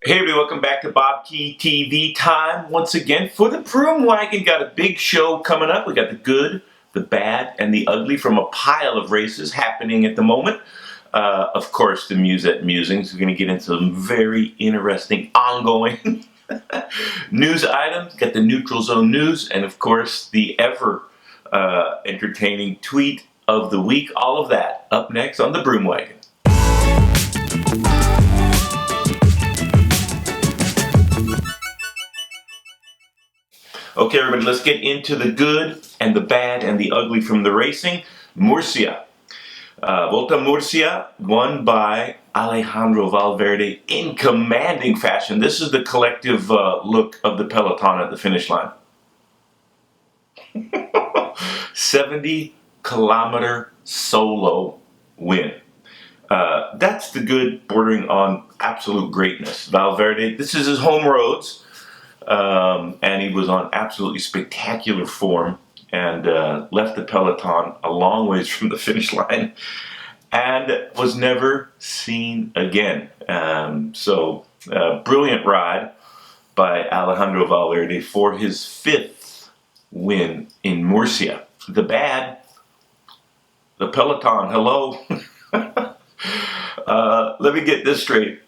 Hey everybody, welcome back to BobkeTV time once again for the Broom Wagon. Got a big show coming up. We got the good, the bad, and the ugly from a pile of races happening at the moment. Of course, the Musette Musings. We're going to get into some very interesting ongoing news items. Got the neutral zone news, and of course, the ever entertaining tweet of the week. All of that up next on the Broom Wagon. Okay, everybody, let's get into the good and the bad and the ugly from the racing. Murcia. Vuelta Murcia, won by Alejandro Valverde in commanding fashion. This is the collective look of the peloton at the finish line. 70-kilometer solo win. That's the good, bordering on absolute greatness. Valverde, this is his home roads. And he was on absolutely spectacular form and left the peloton a long ways from the finish line and was never seen again. Brilliant ride by Alejandro Valverde for his 5th win in Murcia. The bad, the peloton, hello. Let me get this straight.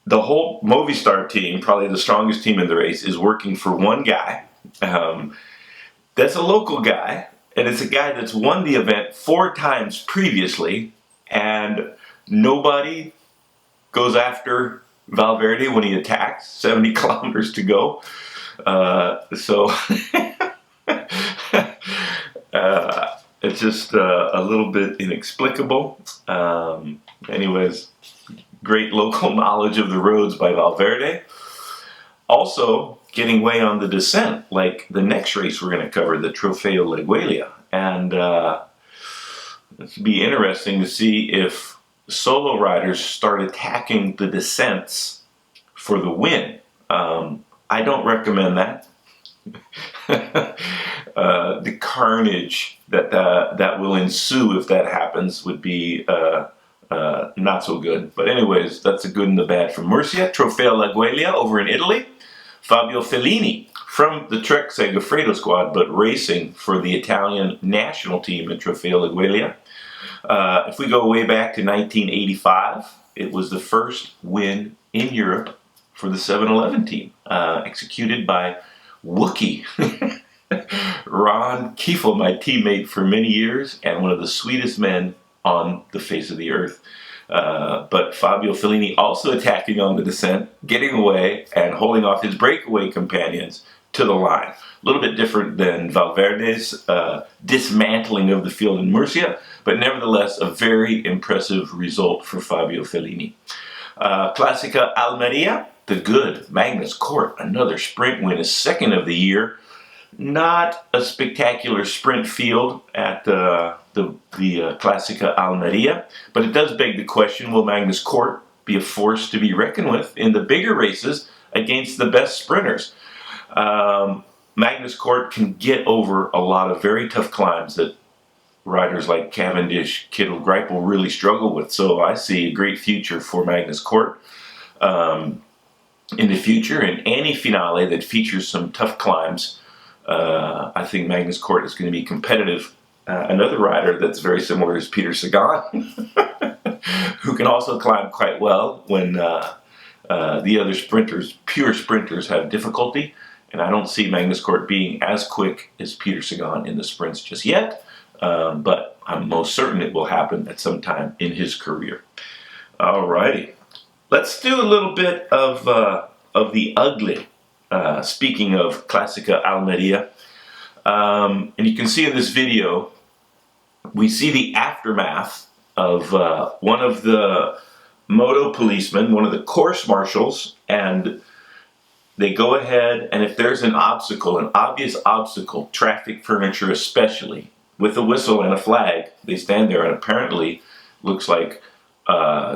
The whole Movistar team, probably the strongest team in the race, is working for one guy. That's a local guy, and it's a guy that's won the event 4 times previously, and nobody goes after Valverde when he attacks, 70 kilometers to go. It's just a little bit inexplicable. Anyways, great local knowledge of the roads by Valverde. Also, getting way on the descent, like the next race we're going to cover, the Trofeo Laiguelia. And it'd be interesting to see if solo riders start attacking the descents for the win. I don't recommend that. The carnage that will ensue if that happens would be not so good. But anyways, that's the good and the bad from Murcia. Trofeo Laiguelia over in Italy. Fabio Fellini from the Trek Segafredo squad, but racing for the Italian national team in Trofeo Laiguelia. If we go way back to 1985, it was the first win in Europe for the 7-Eleven team, executed by Wookie. Ron Kiefel, my teammate for many years, and one of the sweetest men on the face of the earth. But Fabio Fellini also attacking on the descent, getting away and holding off his breakaway companions to the line. A little bit different than Valverde's dismantling of the field in Murcia, but nevertheless a very impressive result for Fabio Fellini. Clasica Almeria, the good, Magnus Cort, another sprint win, his 2nd of the year. Not a spectacular sprint field at the Clasica Almeria, but it does beg the question, will Magnus Cort be a force to be reckoned with in the bigger races against the best sprinters? Magnus Cort can get over a lot of very tough climbs that riders like Cavendish, Kittel, Greipel really struggle with, so I see a great future for Magnus Cort. In the future, in any finale that features some tough climbs, I think Magnus Cort is going to be competitive. Another rider that's very similar is Peter Sagan, who can also climb quite well when the other sprinters, pure sprinters, have difficulty. And I don't see Magnus Cort being as quick as Peter Sagan in the sprints just yet, but I'm most certain it will happen at some time in his career. Alrighty, let's do a little bit of the ugly. Speaking of Clasica Almeria, and you can see in this video, we see the aftermath of one of the moto policemen, one of the course marshals, and they go ahead, and if there's an obstacle, an obvious obstacle, traffic furniture especially, with a whistle and a flag, they stand there, and apparently looks like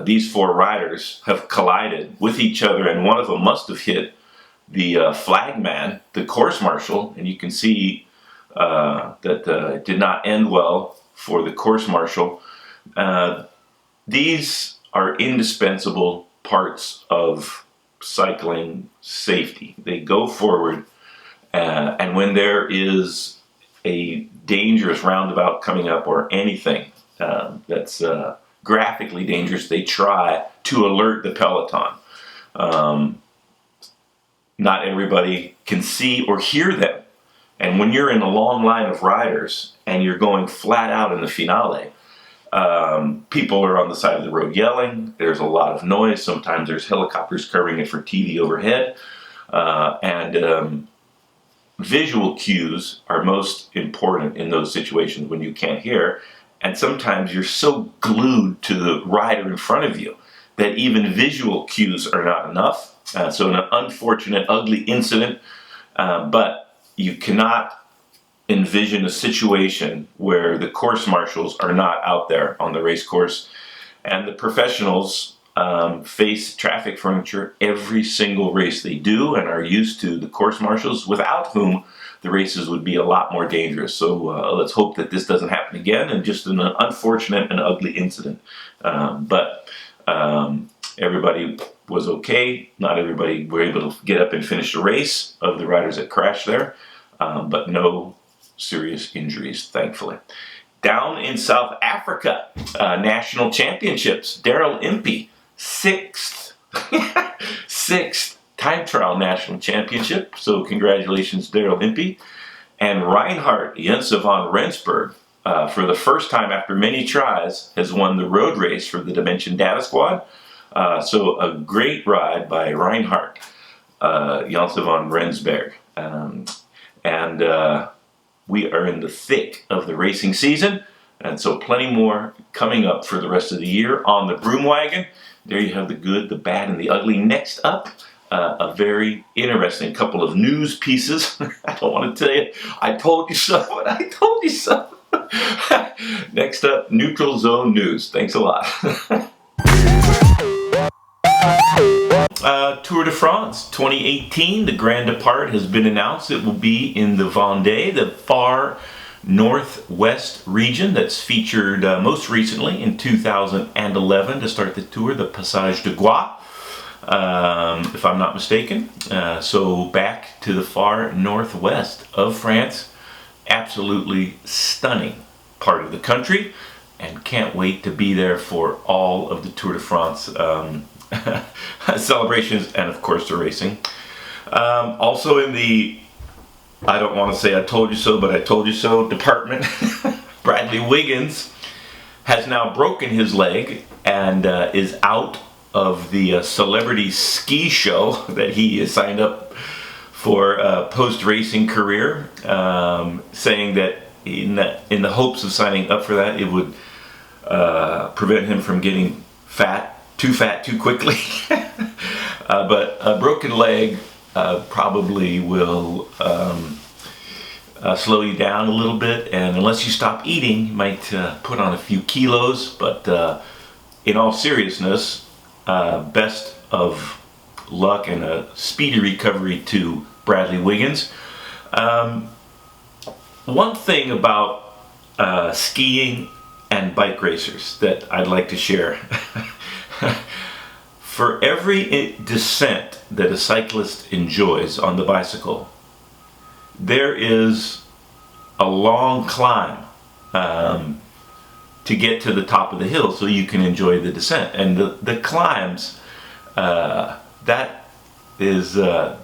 these 4 riders have collided with each other, and one of them must have hit the flagman, the course marshal, and you can see that it did not end well for the course marshal. These are indispensable parts of cycling safety. They go forward, and when there is a dangerous roundabout coming up or anything that's graphically dangerous, they try to alert the peloton. Not everybody can see or hear them. And when you're in a long line of riders and you're going flat out in the finale, people are on the side of the road yelling. There's a lot of noise. Sometimes there's helicopters covering it for TV overhead. And visual cues are most important in those situations when you can't hear. And sometimes you're so glued to the rider in front of you that even visual cues are not enough. So an unfortunate, ugly incident, but you cannot envision a situation where the course marshals are not out there on the race course, and the professionals face traffic furniture every single race they do and are used to the course marshals, without whom the races would be a lot more dangerous. So let's hope that this doesn't happen again, and just an unfortunate and ugly incident. But everybody was okay. Not everybody were able to get up and finish the race of the riders that crashed there, but no serious injuries, thankfully. Down in South Africa, national championships, Daryl Impey, sixth time trial national championship. So congratulations, Daryl Impey. And Reinhard Jens van Rensburg, for the first time after many tries, has won the road race for the Dimension Data Squad. So a great ride by Reinhard Jens van Rensburg. And we are in the thick of the racing season, and so plenty more coming up for the rest of the year on the Broom Wagon. There you have the good, the bad, and the ugly. Next up, a very interesting couple of news pieces. I don't want to tell you, I told you so, but I told you so. Next up, Neutral Zone News. Thanks a lot. Tour de France 2018, the Grand Depart has been announced. It will be in the Vendée, the far northwest region that's featured most recently in 2011 to start the tour, the Passage de Gois, if I'm not mistaken. So back to the far northwest of France. Absolutely stunning part of the country, and can't wait to be there for all of the Tour de France celebrations and of course the racing. Also in the, I don't want to say I told you so, but I told you so department, Bradley Wiggins has now broken his leg and is out of the celebrity ski show that he is signed up for a post-racing career, saying that in the hopes of signing up for that, it would prevent him from getting fat too quickly. But a broken leg probably will slow you down a little bit, and unless you stop eating, you might put on a few kilos. But in all seriousness, best of luck and a speedy recovery to Bradley Wiggins. One thing about skiing and bike racers that I'd like to share. For every descent that a cyclist enjoys on the bicycle, there is a long climb to get to the top of the hill so you can enjoy the descent. And the climbs, that is the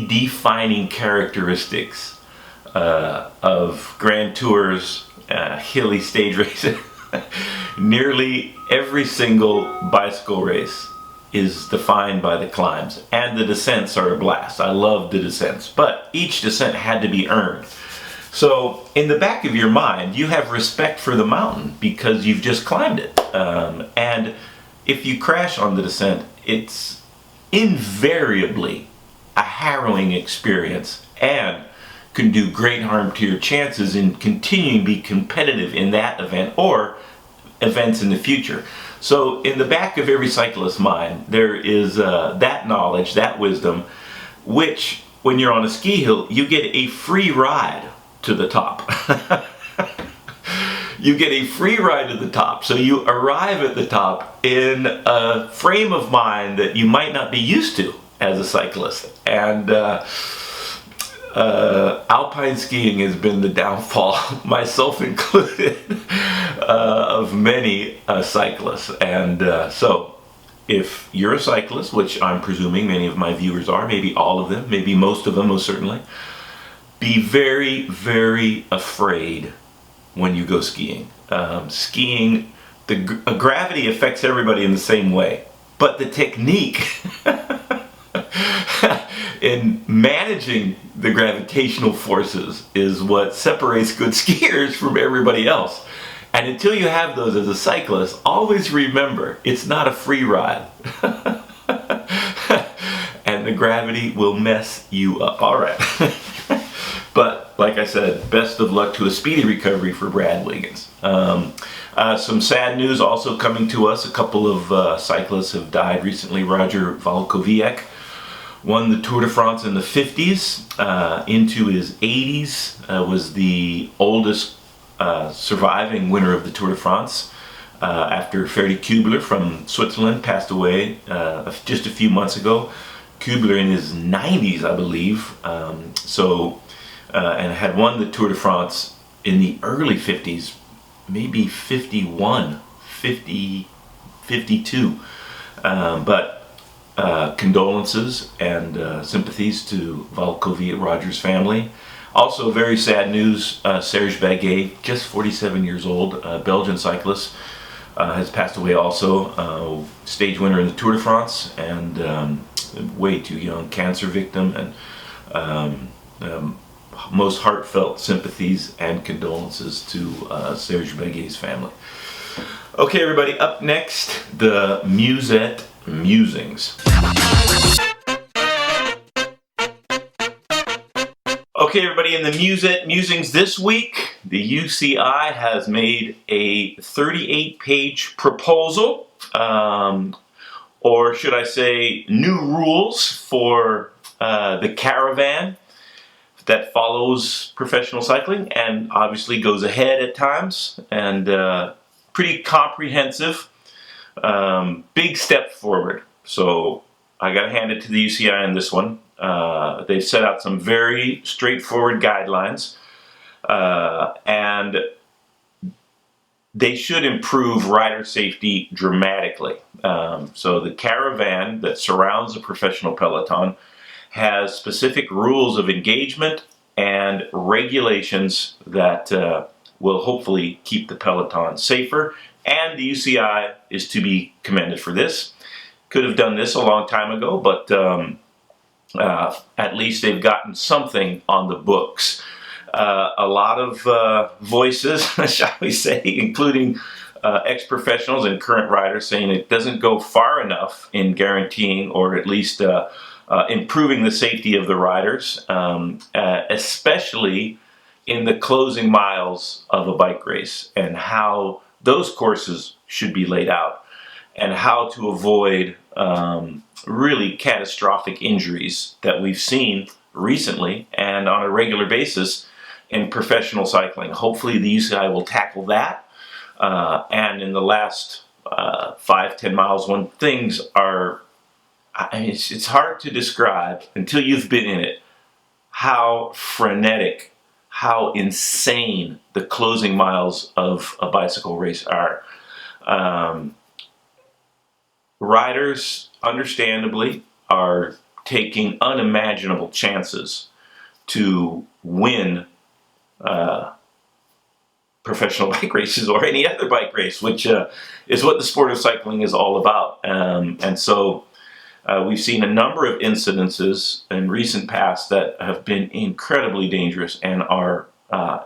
defining characteristics of Grand Tours, hilly stage racing. Nearly every single bicycle race is defined by the climbs, and the descents are a blast. I love the descents, but each descent had to be earned. So in the back of your mind, you have respect for the mountain because you've just climbed it. And if you crash on the descent, it's invariably a harrowing experience and can do great harm to your chances in continuing to be competitive in that event or events in the future. So in the back of every cyclist's mind, there is that knowledge, that wisdom, which when you're on a ski hill, you get a free ride to the top. You get a free ride to the top. So you arrive at the top in a frame of mind that you might not be used to as a cyclist. And alpine skiing has been the downfall, myself included, of many cyclists. And so if you're a cyclist, which I'm presuming many of my viewers are, maybe all of them, maybe most of them, most certainly, be very, very afraid when you go skiing. Skiing, gravity affects everybody in the same way, but the technique in managing the gravitational forces is what separates good skiers from everybody else. And until you have those as a cyclist, always remember, it's not a free ride. And the gravity will mess you up. All right. But like I said, best of luck to a speedy recovery for Brad Wiggins. Some sad news also coming to us. A couple of cyclists have died recently. Roger Valkowiak won the Tour de France in the 50s, into his 80s, was the oldest surviving winner of the Tour de France, after Ferdi Kubler from Switzerland passed away just a few months ago. Kubler in his 90s, I believe, and had won the Tour de France in the early 50s, maybe 51, 50, 52. But condolences and sympathies to Valkowiak, Roger's family. Also, very sad news, Serge Baguet, just 47 years old, Belgian cyclist, has passed away also, stage winner in the Tour de France, and way too young, cancer victim, and most heartfelt sympathies and condolences to Serge Baguet's family. Okay, everybody, up next, the Musette Musings. Okay, everybody, in the Musette Musings this week, the UCI has made a 38-page proposal, or should I say new rules for the caravan that follows professional cycling, and obviously goes ahead at times, and pretty comprehensive. Big step forward. So I gotta hand it to the UCI on this one. They've set out some very straightforward guidelines, and they should improve rider safety dramatically. So the caravan that surrounds the professional peloton has specific rules of engagement and regulations that will hopefully keep the peloton safer, and the UCI is to be commended for this. Could have done this a long time ago, but at least they've gotten something on the books. A lot of voices, shall we say, including ex-professionals and current riders, saying it doesn't go far enough in guaranteeing, or at least improving the safety of the riders, especially in the closing miles of a bike race, and how those courses should be laid out, and how to avoid really catastrophic injuries that we've seen recently and on a regular basis in professional cycling. Hopefully the UCI will tackle that, and in the last 5-10 miles, when things are, I mean, it's hard to describe until you've been in it how frenetic, how insane the closing miles of a bicycle race are. Riders, understandably, are taking unimaginable chances to win professional bike races or any other bike race, which is what the sport of cycling is all about. And so we've seen a number of incidences in recent past that have been incredibly dangerous and are,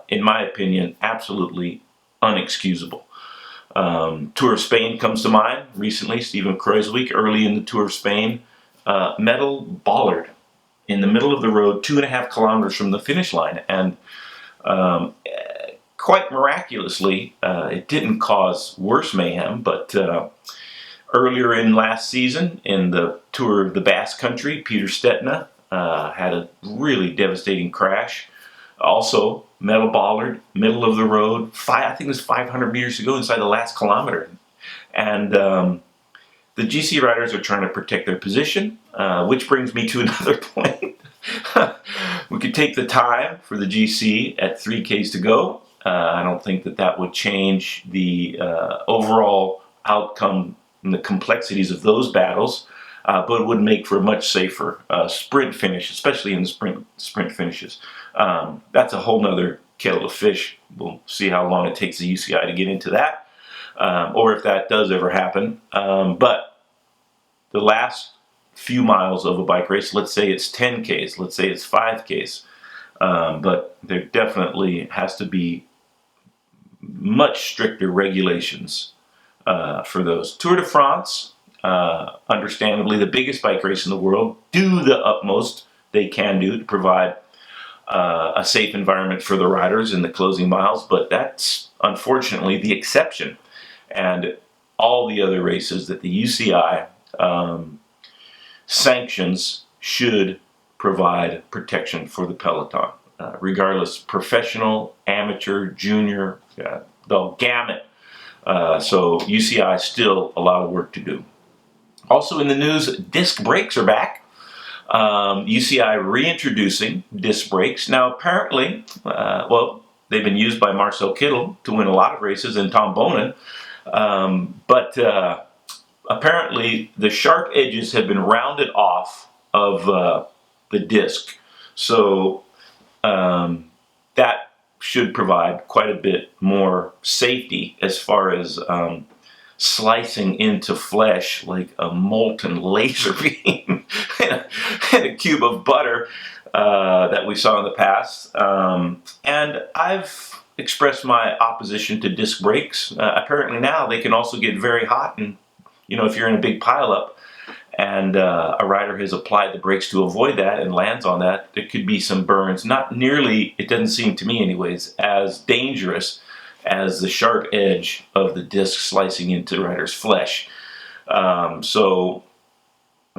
in my opinion, absolutely unexcusable. Tour of Spain comes to mind recently. Stephen Kruijswijk, early in the Tour of Spain, metal bollard in the middle of the road, 2.5 kilometers from the finish line, and quite miraculously, it didn't cause worse mayhem. But earlier in last season, in the Tour of the Basque Country, Peter Stetina had a really devastating crash. Also, metal bollard, middle of the road, I think it was 500 meters to go inside the last kilometer. And the GC riders are trying to protect their position, which brings me to another point. We could take the time for the GC at 3Ks to go. I don't think that that would change the overall outcome and the complexities of those battles, but it would make for a much safer sprint finish, especially in the sprint finishes. That's a whole nother kettle of fish. We'll see how long it takes the UCI to get into that, or if that does ever happen. But the last few miles of a bike race, let's say it's 10Ks, let's say it's 5Ks, but there definitely has to be much stricter regulations for those. Tour de France, understandably the biggest bike race in the world, do the utmost they can do to provide a safe environment for the riders in the closing miles, but that's unfortunately the exception. And all the other races that the UCI sanctions should provide protection for the peloton, regardless, professional, amateur, junior, the gamut. So UCI still a lot of work to do. Also in the news, disc brakes are back. UCI reintroducing disc brakes. Now apparently, well, they've been used by Marcel Kittel to win a lot of races and Tom Bonin, but apparently the sharp edges have been rounded off of the disc. So that should provide quite a bit more safety as far as slicing into flesh like a molten laser beam and a cube of butter that we saw in the past. And I've expressed my opposition to disc brakes. Apparently now they can also get very hot, and you know, if you're in a big pileup and a rider has applied the brakes to avoid that and lands on that, there could be some burns. Not nearly, it doesn't seem to me anyways, as dangerous as the sharp edge of the disc slicing into the rider's flesh. So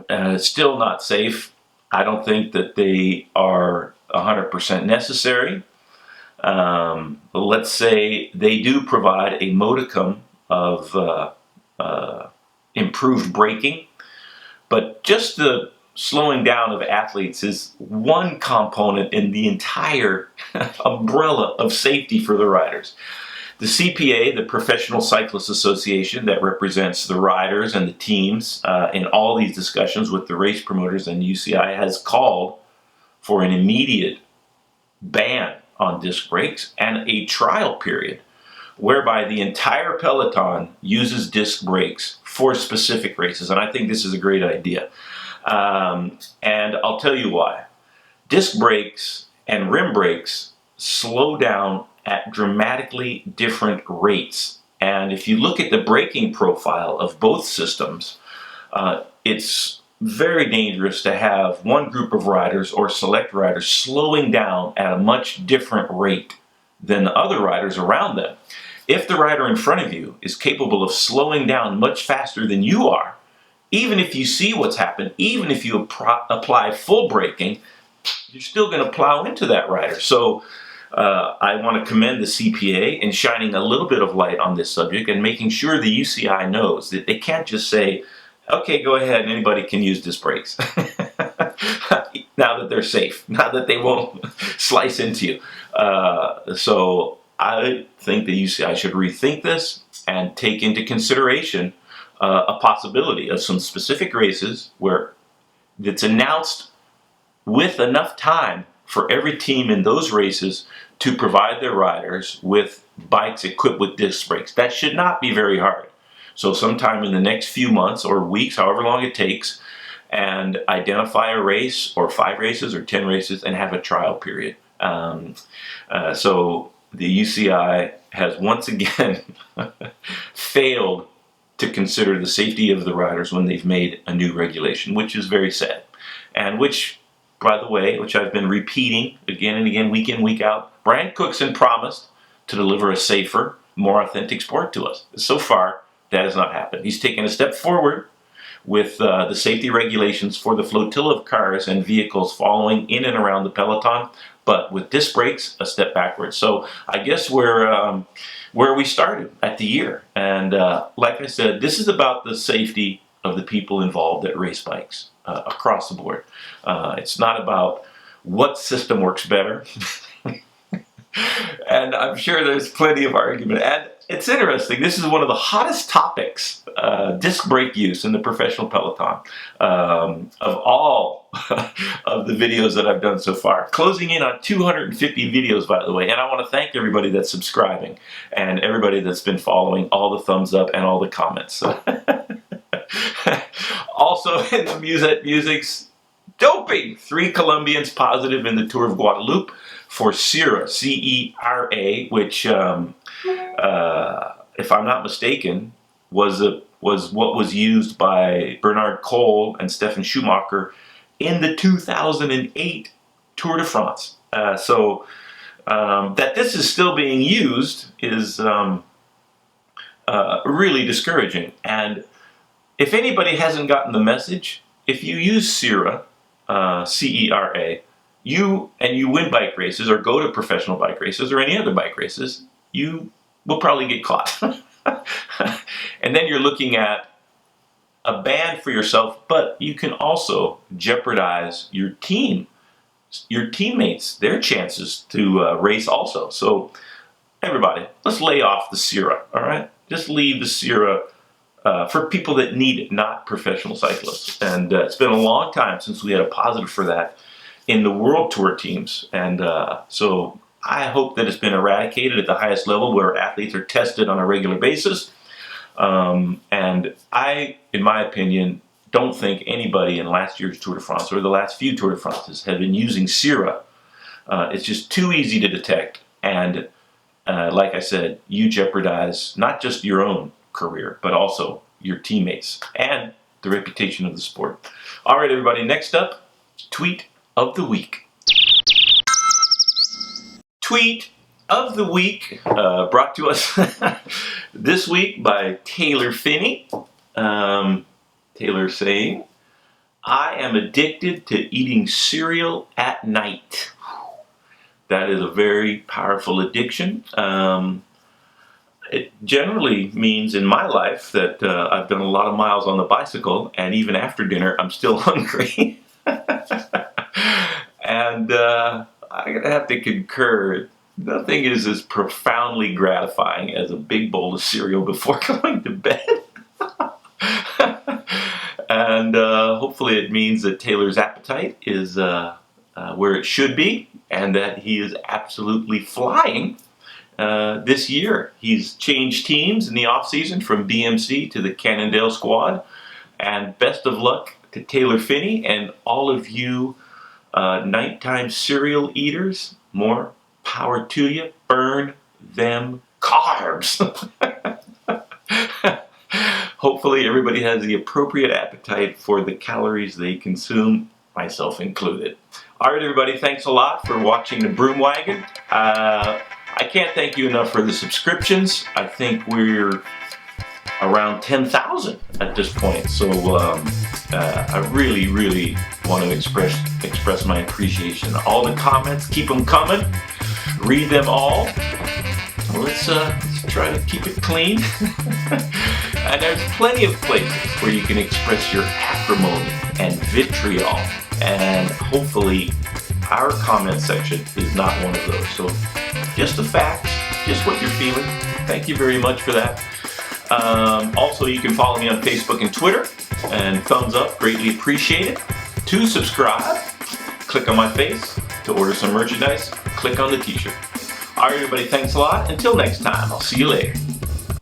it's still not safe. I don't think that they are 100% necessary. Let's say they do provide a modicum of improved braking, but just the slowing down of athletes is one component in the entire umbrella of safety for the riders. The CPA, the Professional Cyclists Association, that represents the riders and the teams in all these discussions with the race promoters and UCI, has called for an immediate ban on disc brakes and a trial period whereby the entire peloton uses disc brakes for specific races. And I think this is a great idea. And I'll tell you why. Disc brakes and rim brakes slow down at dramatically different rates. And if you look at the braking profile of both systems, it's very dangerous to have one group of riders or select riders slowing down at a much different rate than the other riders around them. If the rider in front of you is capable of slowing down much faster than you are, even if you see what's happened, even if you apply full braking, you're still going to plow into that rider. So I want to commend the CPA in shining a little bit of light on this subject and making sure the UCI knows that they can't just say, okay, go ahead, anybody can use disc brakes. Now that they're safe, now that they won't slice into you. So I think the UCI should rethink this and take into consideration a possibility of some specific races where it's announced with enough time for every team in those races to provide their riders with bikes equipped with disc brakes. That should not be very hard. So sometime in the next few months or weeks, however long it takes, and identify a race or 5 races or 10 races and have a trial period. So the UCI has once again failed to consider the safety of the riders when they've made a new regulation, which is very sad. And which, by the way, which I've been repeating again and again, week in, week out, Brian Cookson promised to deliver a safer, more authentic sport to us. So far, that has not happened. He's taken a step forward with the safety regulations for the flotilla of cars and vehicles following in and around the peloton, but with disc brakes, a step backwards. So I guess where we started at the year. And like I said, this is about the safety of the people involved that race bikes across the board. It's not about what system works better. And I'm sure there's plenty of argument. And it's interesting, this is one of the hottest topics, disc brake use in the professional peloton, of all of the videos that I've done so far. Closing in on 250 videos, by the way, and I want to thank everybody that's subscribing and everybody that's been following, all the thumbs up and all the comments. Also in the Music's doping, 3 Colombians positive in the Tour of Guadeloupe for Cera, C-E-R-A, which, if I'm not mistaken, was what was used by Bernard Cole and Stefan Schumacher in the 2008 Tour de France. So that this is still being used is really discouraging. And if anybody hasn't gotten the message, if you use Cera, C-E-R-A, you win bike races or go to professional bike races or any other bike races, you will probably get caught. And then you're looking at a ban for yourself, but you can also jeopardize your team, your teammates, their chances to race also. So everybody, let's lay off the Cera, all right? Just leave the Cera for people that need it, not professional cyclists. And it's been a long time since we had a positive for that in the World Tour teams. And so I hope that it's been eradicated at the highest level where athletes are tested on a regular basis. And I, in my opinion, don't think anybody in last year's Tour de France or the last few Tour de France's have been using Cera. It's just too easy to detect. And like I said, you jeopardize not just your own career, but also your teammates and the reputation of the sport. All right, everybody, next up, tweet of the week. Tweet of the week brought to us this week by Taylor Finney. Taylor saying, "I am addicted to eating cereal at night." That is a very powerful addiction. It generally means in my life that I've done a lot of miles on the bicycle, and even after dinner, I'm still hungry. And I'm going to have to concur, nothing is as profoundly gratifying as a big bowl of cereal before going to bed. And hopefully it means that Taylor's appetite is where it should be, and that he is absolutely flying this year. He's changed teams in the off-season from BMC to the Cannondale squad. And best of luck to Taylor Finney and all of you nighttime cereal eaters. More power to you. Burn them carbs. Hopefully everybody has the appropriate appetite for the calories they consume, myself included. All right, everybody, thanks a lot for watching the Broom Wagon. I can't thank you enough for the subscriptions. I think we're around 10,000 at this point. So I really, really want to express my appreciation. All the comments, keep them coming. Read them all. Let's try to keep it clean. And there's plenty of places where you can express your acrimony and vitriol. And hopefully our comment section is not one of those. So just the facts, just what you're feeling. Thank you very much for that. Also, you can follow me on Facebook and Twitter. And thumbs up, greatly appreciated. To subscribe, click on my face. To order some merchandise, click on the t-shirt. All right, everybody, thanks a lot. Until next time, I'll see you later.